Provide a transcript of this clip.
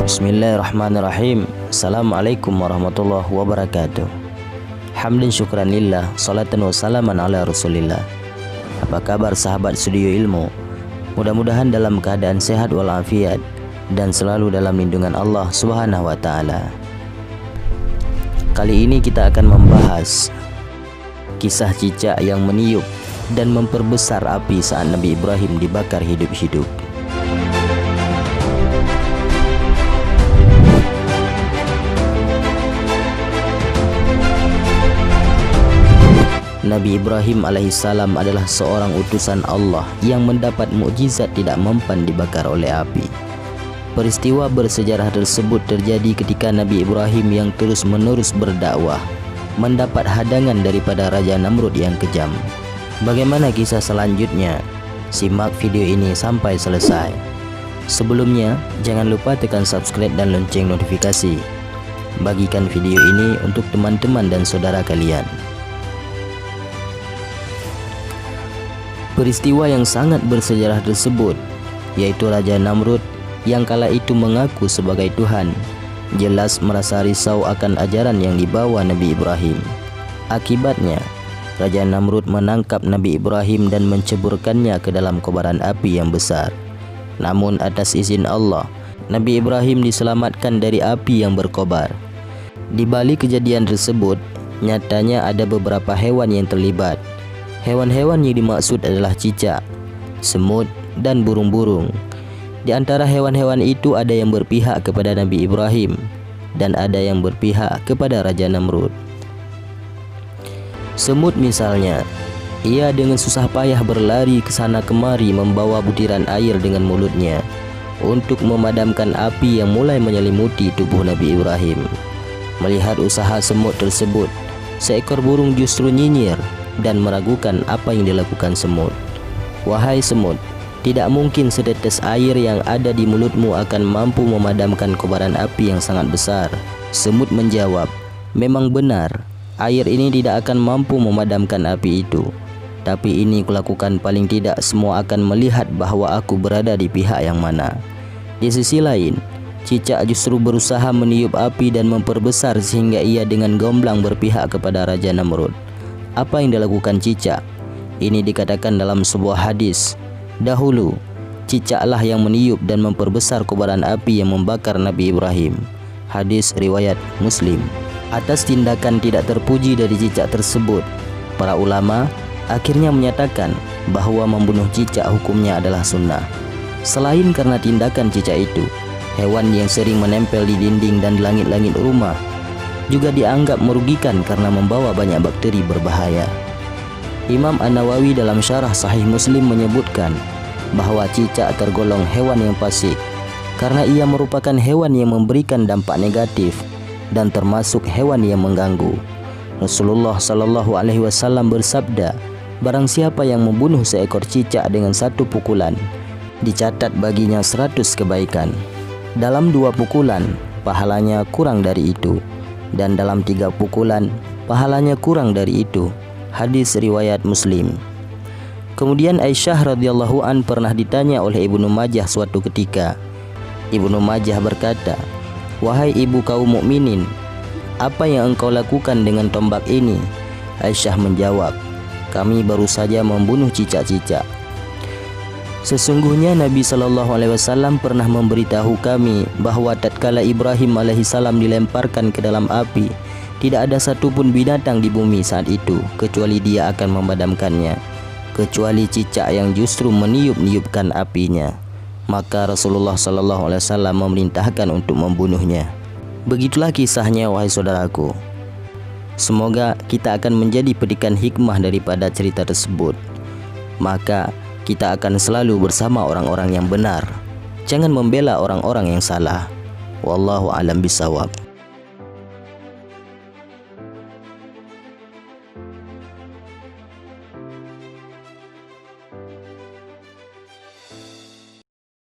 Bismillahirrahmanirrahim. Assalamualaikum warahmatullahi wabarakatuh. Hamdun syukran lillah, salatan wa salaman ala rasulillah. Apa kabar sahabat studio ilmu? Mudah-mudahan dalam keadaan sehat walafiat dan selalu dalam lindungan Allah subhanahu wa ta'ala. Kali ini kita akan membahas kisah cicak yang meniup dan memperbesar api saat Nabi Ibrahim dibakar hidup-hidup. Nabi Ibrahim alaihissalam adalah seorang utusan Allah yang mendapat mukjizat tidak mempan dibakar oleh api. Peristiwa bersejarah tersebut terjadi ketika Nabi Ibrahim yang terus-menerus berdakwah mendapat hadangan daripada Raja Namrud yang kejam. Bagaimana kisah selanjutnya? Simak video ini sampai selesai. Sebelumnya, jangan lupa tekan subscribe dan lonceng notifikasi. Bagikan video ini untuk teman-teman dan saudara kalian. Peristiwa yang sangat bersejarah tersebut, yaitu Raja Namrud yang kala itu mengaku sebagai Tuhan, jelas merasa risau akan ajaran yang dibawa Nabi Ibrahim. Akibatnya, Raja Namrud menangkap Nabi Ibrahim dan menceburkannya ke dalam kobaran api yang besar. Namun atas izin Allah, Nabi Ibrahim diselamatkan dari api yang berkobar. Di balik kejadian tersebut, nyatanya ada beberapa hewan yang terlibat. Hewan-hewan yang dimaksud adalah cicak, semut, dan burung-burung. Di antara hewan-hewan itu ada yang berpihak kepada Nabi Ibrahim dan ada yang berpihak kepada Raja Namrud. Semut misalnya, ia dengan susah payah berlari ke sana kemari membawa butiran air dengan mulutnya untuk memadamkan api yang mulai menyelimuti tubuh Nabi Ibrahim. Melihat usaha semut tersebut, seekor burung justru nyinyir dan meragukan apa yang dilakukan semut. Wahai semut, tidak mungkin setetes air yang ada di mulutmu akan mampu memadamkan kobaran api yang sangat besar. Semut menjawab, memang benar, air ini tidak akan mampu memadamkan api itu. Tapi ini kulakukan, paling tidak semua akan melihat bahwa aku berada di pihak yang mana. Di sisi lain, cicak justru berusaha meniup api dan memperbesar sehingga ia dengan gamblang berpihak kepada Raja Namrud. Apa yang dilakukan cicak? Ini dikatakan dalam sebuah hadis, dahulu cicaklah yang meniup dan memperbesar kobaran api yang membakar Nabi Ibrahim. Hadis riwayat Muslim. Atas tindakan tidak terpuji dari cicak tersebut, para ulama akhirnya menyatakan bahwa membunuh cicak hukumnya adalah sunnah. Selain karena tindakan cicak itu, hewan yang sering menempel di dinding dan di langit-langit rumah juga dianggap merugikan karena membawa banyak bakteri berbahaya. Imam An-Nawawi dalam syarah Sahih Muslim menyebutkan bahwa cicak tergolong hewan yang fasik karena ia merupakan hewan yang memberikan dampak negatif dan termasuk hewan yang mengganggu. Rasulullah Shallallahu Alaihi Wasallam bersabda, barang siapa yang membunuh seekor cicak dengan satu pukulan, dicatat baginya 100 kebaikan. Dalam 2 pukulan, pahalanya kurang dari itu. Dan dalam 3 pukulan, pahalanya kurang dari itu. Hadis riwayat Muslim. Kemudian Aisyah radhiyallahu an pernah ditanya oleh Ibnu Majah suatu ketika. Ibnu Majah berkata, wahai ibu kaum mukminin, apa yang engkau lakukan dengan tombak ini? Aisyah menjawab, kami baru saja membunuh cicak-cicak. Sesungguhnya Nabi SAW pernah memberitahu kami bahwa tatkala Ibrahim alaihissalam dilemparkan ke dalam api, tidak ada satupun binatang di bumi saat itu kecuali dia akan memadamkannya, kecuali cicak yang justru meniup-niupkan apinya. Maka Rasulullah SAW memerintahkan untuk membunuhnya. Begitulah kisahnya wahai saudaraku. Semoga kita akan menjadi petikan hikmah daripada cerita tersebut. Maka kita akan selalu bersama orang-orang yang benar. Jangan membela orang-orang yang salah. Wallahu a'lam bishawab.